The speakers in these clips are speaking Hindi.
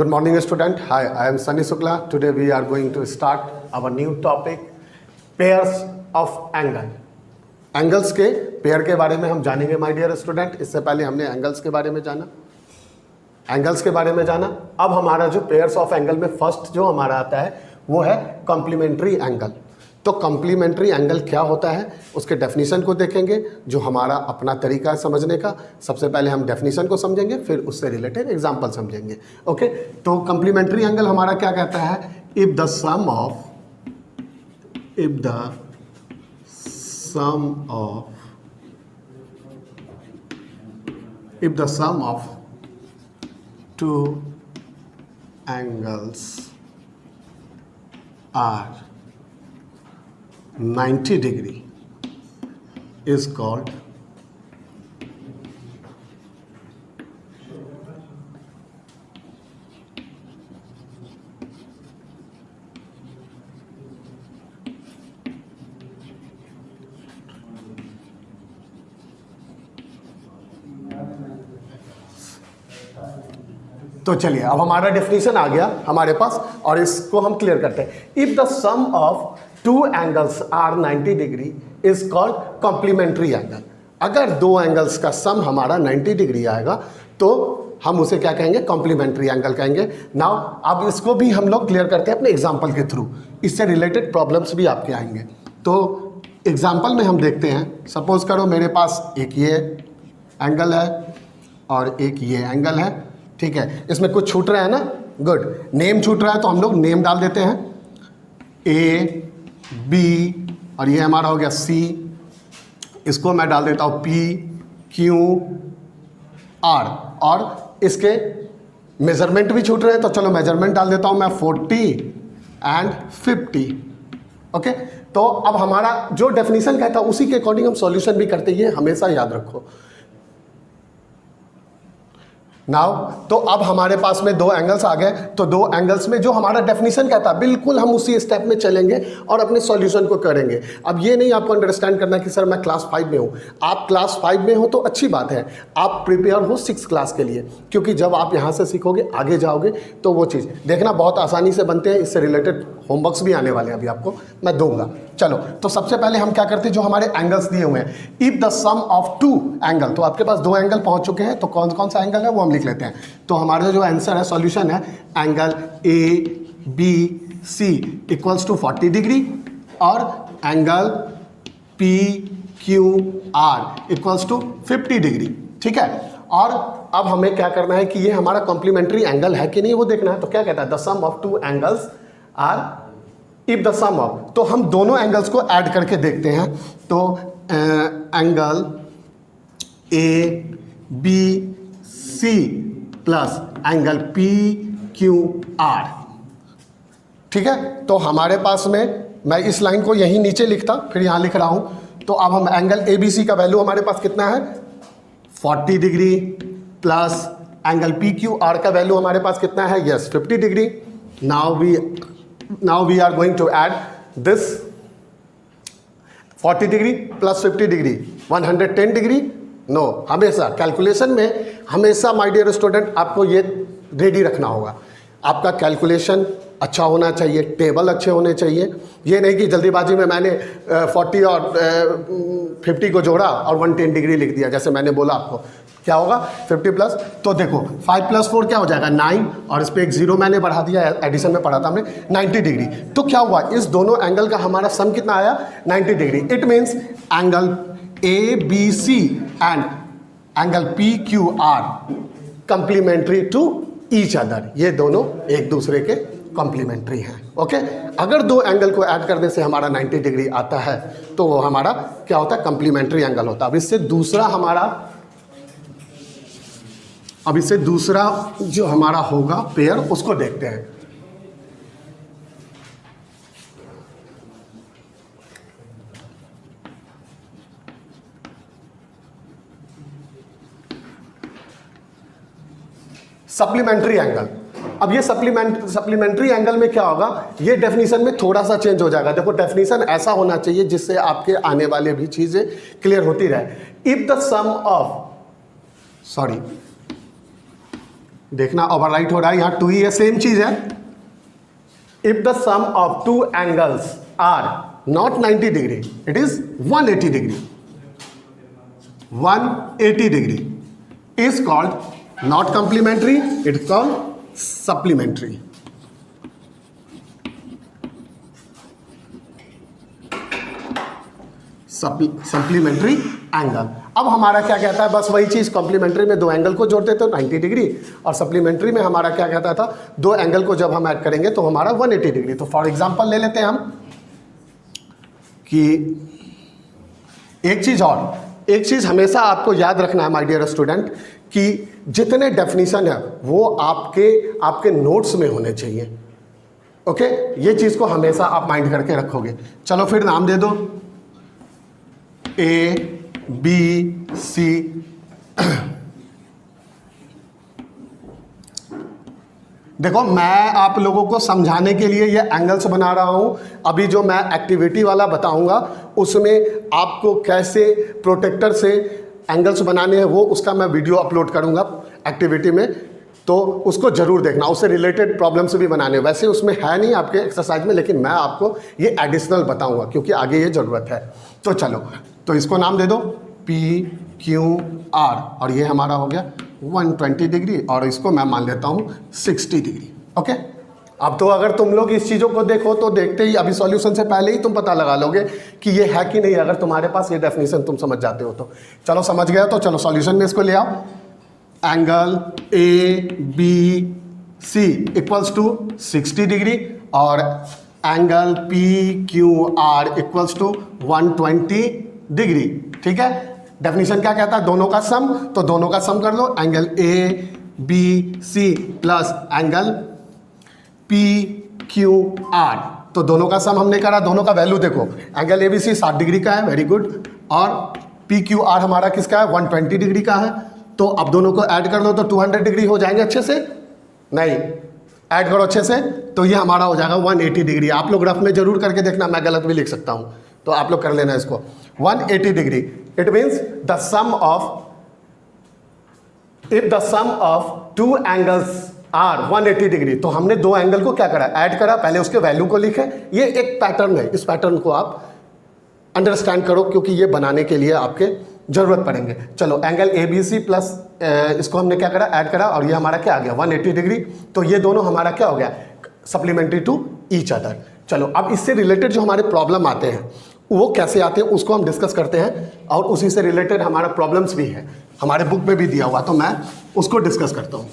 Good morning, student. Hi, I am Sunny Shukla. Today we are going to start our new topic, pairs of angle. Angles के पेयर के बारे में हम जानेंगे माय डियर स्टूडेंट. इससे पहले हमने एंगल्स के बारे में जाना. अब हमारा जो पेयर्स ऑफ एंगल में फर्स्ट जो हमारा आता है वो है कॉम्प्लीमेंट्री एंगल. तो कॉम्प्लीमेंट्री एंगल क्या होता है उसके डेफिनेशन को देखेंगे, जो हमारा अपना तरीका है समझने का. सबसे पहले हम डेफिनेशन को समझेंगे, फिर उससे रिलेटेड एग्जांपल समझेंगे. ओके, तो कॉम्प्लीमेंट्री एंगल हमारा क्या कहता है, if the sum of two angles are 90 degree is called तो चलिए अब हमारा डेफिनेशन आ गया हमारे पास और इसको हम क्लियर करते हैं. If the sum of two angles are 90 degree is called complementary angle. अगर दो एंगल्स का सम हमारा 90 डिग्री आएगा तो हम उसे क्या कहेंगे, कॉम्प्लीमेंट्री एंगल कहेंगे. नाउ अब इसको भी हम लोग क्लियर करते हैं अपने एग्जाम्पल के थ्रू. इससे रिलेटेड प्रॉब्लम्स भी आपके आएंगे. तो एग्जाम्पल में हम देखते हैं, सपोज करो मेरे पास एक ये एंगल है और एक ये एंगल है. ठीक है, इसमें कुछ छूट रहा है ना, गुड. नेम छूट रहा है तो हम लोग नेम डाल देते हैं, ए बी और ये हमारा हो गया सी. इसको मैं डाल देता हूँ पी क्यू आर. और इसके मेजरमेंट भी छूट रहे हैं तो चलो मेजरमेंट डाल देता हूँ मैं 40 एंड 50. ओके, तो अब हमारा जो डेफिनेशन कहता है उसी के अकॉर्डिंग हम सॉल्यूशन भी करते हैं, हमेशा याद रखो. नाउ तो अब हमारे पास में दो एंगल्स आ गए, तो दो एंगल्स में जो हमारा डेफिनेशन कहता है बिल्कुल हम उसी स्टेप में चलेंगे और अपने सॉल्यूशन को करेंगे. अब ये नहीं आपको अंडरस्टैंड करना कि सर मैं क्लास 5 में हूँ. आप क्लास 5 में हो तो अच्छी बात है, आप प्रिपेयर हो 6 क्लास के लिए, क्योंकि जब आप यहाँ से सीखोगे आगे जाओगे तो वो चीज़ देखना बहुत आसानी से बनते हैं. इससे रिलेटेड होमवर्क्स भी आने वाले हैं, अभी आपको मैं दूंगा. चलो, तो सबसे पहले हम क्या करते हैं, जो हमारे एंगल्स दिए हुए हैं, if the sum of two angle, तो आपके पास दो एंगल पहुंच चुके हैं, तो कौन कौन सा एंगल है वो हम लिख लेते हैं. तो हमारा जो आंसर है, सॉल्यूशन है, angle A B C equals to 40 degree और angle P Q R equals to 50 degree. ठीक है, और अब हमें क्या करना है कि ये हमारा कॉम्प्लीमेंट्री एंगल है कि नहीं वो देखना है. तो क्या कहता है, the sum of two angles are, if the sum of, तो हम दोनों एंगल्स को ऐड करके देखते हैं. तो angle A B C plus angle P Q R. ठीक है, तो हमारे पास में, मैं इस लाइन को यहीं नीचे लिखता फिर यहाँ लिख रहा हूँ. तो अब हम एंगल ए बी सी का वैल्यू हमारे पास कितना है, 40 degree plus angle P Q R का वैल्यू हमारे पास कितना है, yes 50 degree. Now we are going to add this 40 degree plus 50 degree 110 degree. No, हमेशा कैलकुलेशन में हमेशा माय डियर स्टूडेंट आपको ये रेडी रखना होगा. आपका कैलकुलेशन अच्छा होना चाहिए, टेबल अच्छे होने चाहिए. ये नहीं कि जल्दीबाजी में मैंने 40 और 50 को जोड़ा और 110 डिग्री लिख दिया. जैसे मैंने बोला आपको क्या होगा 50 प्लस, तो देखो 5 + 4 क्या हो जाएगा 9, और इस पर एक 0 मैंने बढ़ा दिया, एडिशन में पढ़ा था हमने 90 डिग्री. तो क्या हुआ, इस दोनों एंगल का हमारा सम कितना आया 90 degree. It means angle A B C and angle P Q R complementary to each other. ये दोनों एक दूसरे के कॉम्प्लीमेंट्री हैं. ओके, अगर दो एंगल को ऐड करने से हमारा 90 डिग्री आता है तो वो हमारा क्या होता है, कॉम्प्लीमेंट्री एंगल होता है. अब इससे दूसरा जो हमारा होगा पेयर, उसको देखते हैं. Supplementary angle. अब ये सप्लीमेंट्री एंगल में क्या होगा, ये डेफिनेशन में थोड़ा सा चेंज हो जाएगा. देखो डेफिनेशन ऐसा होना चाहिए जिससे आपके आने वाले भी चीजें क्लियर होती रहे. इफ द सम ऑफ देखना ओवरराइट हो रहा है, यहाँ 2 ही है, सेम चीज है। If the sum of two angles are not 90 degree, it is 180 degree, 180 degree is called not complementary, it is called supplementary. Supplementary angle. अब हमारा क्या कहता है, बस वही चीज, कॉम्प्लीमेंट्री में दो एंगल को जोड़ते तो 90 डिग्री, और सप्लीमेंट्री में हमारा क्या कहता था, दो एंगल को जब हम ऐड करेंगे तो हमारा 180 डिग्री। तो फॉर एग्जांपल ले लेते हैं हम कि एक चीज हमेशा आपको याद रखना है माय डियर स्टूडेंट, कि जितने डेफिनेशन है वो आपके नोट्स में होने चाहिए। ओके, ये चीज को हमेशा आप माइंड करके रखोगे। चलो फिर नाम दे दो, ए बी सी। देखो मैं आप लोगों को समझाने के लिए ये एंगल्स बना रहा हूं। अभी जो मैं एक्टिविटी वाला बताऊंगा उसमें आपको कैसे प्रोटेक्टर से एंगल्स बनाने हैं वो उसका मैं वीडियो अपलोड करूंगा एक्टिविटी में, तो उसको जरूर देखना। उससे रिलेटेड प्रॉब्लम्स भी बनाने, वैसे उसमें है नहीं आपके एक्सरसाइज में, लेकिन मैं आपको ये एडिशनल बताऊंगा क्योंकि आगे ये ज़रूरत है। तो चलो, तो इसको नाम दे दो पी क्यू आर, और ये हमारा हो गया 120 डिग्री, और इसको मैं मान लेता हूँ 60 डिग्री। ओके, अब तो अगर तुम लोग इस चीज़ों को देखो तो देखते ही अभी सॉल्यूशन से पहले ही तुम पता लगा लोगे कि ये है कि नहीं, अगर तुम्हारे पास ये डेफिनेशन तुम समझ जाते हो तो। चलो समझ गए तो चलो सॉल्यूशन में इसको ले आओ। Angle A B C equals to 60 degree और angle P Q R equals to 120 degree. ठीक है, डेफिनेशन क्या कहता है, दोनों का सम, तो दोनों का सम कर लो। Angle A B C plus angle P Q R, तो दोनों का सम हमने करा, दोनों का वैल्यू देखो। Angle A B C 60 degree का है, वेरी गुड, और पी क्यू आर हमारा किसका है, 120 डिग्री का है। तो अब दोनों को ऐड कर लो तो 200 डिग्री हो जाएंगे अच्छे से, नहीं ऐड करो अच्छे से, तो ये हमारा हो जाएगा 180 डिग्री। आप लोग रफ में जरूर करके देखना, मैं गलत भी लिख सकता हूँ, तो आप लोग कर लेना इसको। 180 degree, it means the sum of, if the sum of two angles are 180 degree, तो हमने दो एंगल को क्या करा, ऐड करा, पहले उसके वैल्यू को लिखे। ये एक पैटर्न है, इस पैटर्न को आप अंडरस्टैंड करो क्योंकि ये बनाने के लिए आपके जरूरत पड़ेंगे। चलो angle A B C plus इसको हमने क्या करा, ऐड करा, और ये हमारा क्या आ गया 180 डिग्री। तो ये दोनों हमारा क्या हो गया, सप्लीमेंट्री टू ईच अदर। चलो अब इससे रिलेटेड जो हमारे प्रॉब्लम आते हैं वो कैसे आते हैं उसको हम डिस्कस करते हैं, और उसी से रिलेटेड हमारा प्रॉब्लम्स भी है, हमारे बुक में भी दिया हुआ, तो मैं उसको डिस्कस करता हूँ।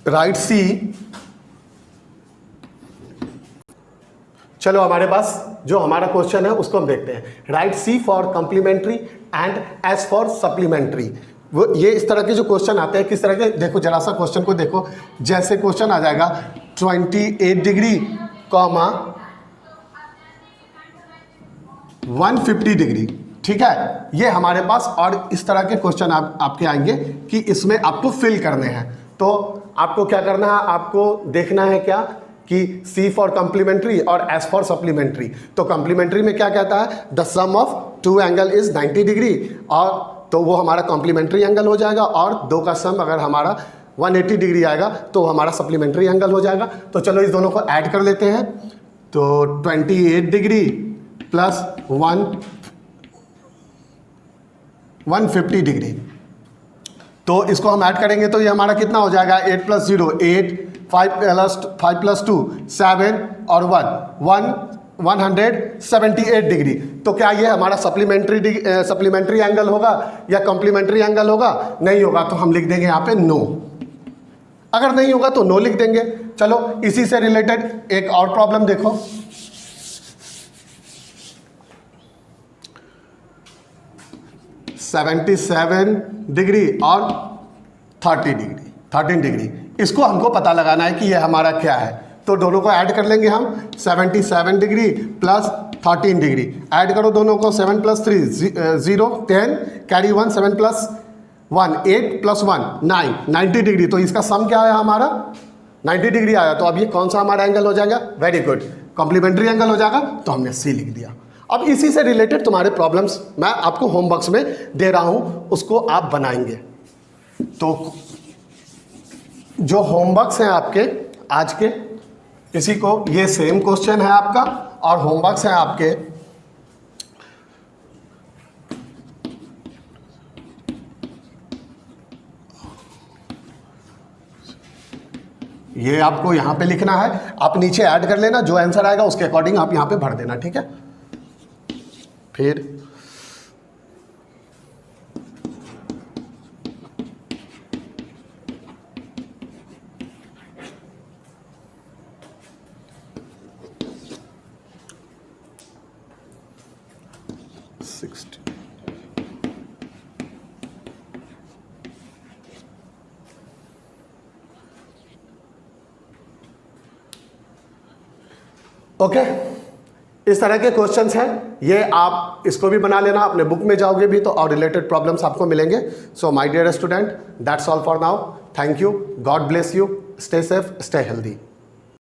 राइट सी, चलो हमारे पास जो हमारा क्वेश्चन है उसको हम देखते हैं। Right C for complementary and S for supplementary. वो ये इस तरह के जो क्वेश्चन आते हैं किस तरह के, देखो जरा सा क्वेश्चन को देखो। जैसे क्वेश्चन आ जाएगा 28 डिग्री कॉमा 150 डिग्री, ठीक है, ये हमारे पास, और इस तरह के क्वेश्चन आपके आएंगे कि इसमें आपको फिल करने हैं। तो आपको क्या करना है, आपको देखना है क्या कि C फॉर कॉम्प्लीमेंट्री और S फॉर सप्लीमेंट्री। तो कॉम्प्लीमेंट्री में क्या कहता है, the sum of two angle is 90 degree, और तो वो हमारा कॉम्प्लीमेंट्री एंगल हो जाएगा, और दो का सम अगर हमारा 180 डिग्री आएगा तो हमारा सप्लीमेंट्री एंगल हो जाएगा। तो चलो इस दोनों को ऐड कर लेते हैं। तो 28 डिग्री प्लस 150 डिग्री, तो इसको हम ऐड करेंगे तो ये हमारा कितना हो जाएगा, 8 प्लस 0 8, 5 प्लस 2 7 और 178 डिग्री। तो क्या ये हमारा सप्लीमेंट्री एंगल होगा या कॉम्प्लीमेंट्री एंगल होगा, नहीं होगा, तो हम लिख देंगे यहाँ पे नो। अगर नहीं होगा तो नो लिख देंगे। चलो इसी से रिलेटेड एक और प्रॉब्लम देखो। (77 डिग्री और 13 डिग्री, इसको हमको पता लगाना है कि ये हमारा क्या है। तो दोनों को ऐड कर लेंगे हम। 77 डिग्री प्लस 13 डिग्री, ऐड करो दोनों को। 7 plus 3 0 10, carry 1, 7 plus 1 8 plus 1 9 90 degree. तो इसका सम क्या आया हमारा 90 डिग्री आया। तो अब ये कौन सा हमारा एंगल हो जाएगा, वेरी गुड, कॉम्प्लीमेंट्री एंगल हो जाएगा। तो हमने सी लिख दिया। अब इसी से रिलेटेड तुम्हारे प्रॉब्लम्स मैं आपको होमवर्क्स में दे रहा हूं, उसको आप बनाएंगे। तो जो होमवर्क्स हैं आपके आज के, इसी को, ये सेम क्वेश्चन है आपका और होमवर्क्स हैं आपके, ये आपको यहां पे लिखना है। आप नीचे ऐड कर लेना, जो आंसर आएगा उसके अकॉर्डिंग आप यहां पे भर देना, ठीक है। फिर ओके, इस तरह के क्वेश्चंस हैं, ये आप इसको भी बना लेना, अपने बुक में जाओगे भी तो और रिलेटेड प्रॉब्लम्स आपको मिलेंगे। So my dear student, that's all for now. Thank you, God bless you, stay safe, stay healthy.